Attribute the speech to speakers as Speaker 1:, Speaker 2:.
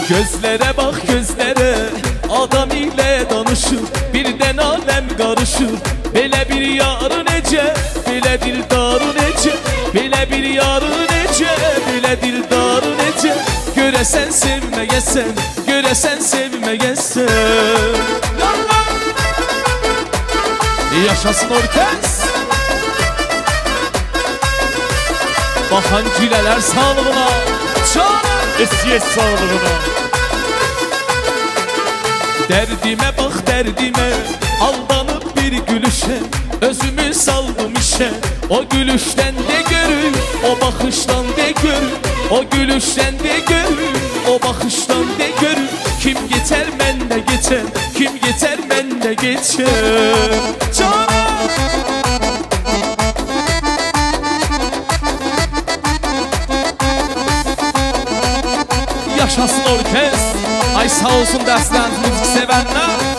Speaker 1: Gözlere bak gözlere, adam ile danışır, birden alem karışır. Belə bir yarı necə, belə dildarı necə, belə bir yarı necə, belə dildarı necə. Görəsən sevməyəsən, görəsən sevməyəsən. Yaşasın orkest. Baxan gülələr sağlığına, canım
Speaker 2: Esiyet sağlığına.
Speaker 1: Dərdimə bax dərdimə, aldanıb bir gülüşə, özümü saldım işə. O gülüşdən də görür, o baxışdan da görür, o gülüşdən də görür, o baxışdan da görür. Kim geçər mən də geçər, kim geçər mən də geçər. Canım yaşasın orkest. Ay sağ olsun dəstəniz müzik sevənlər.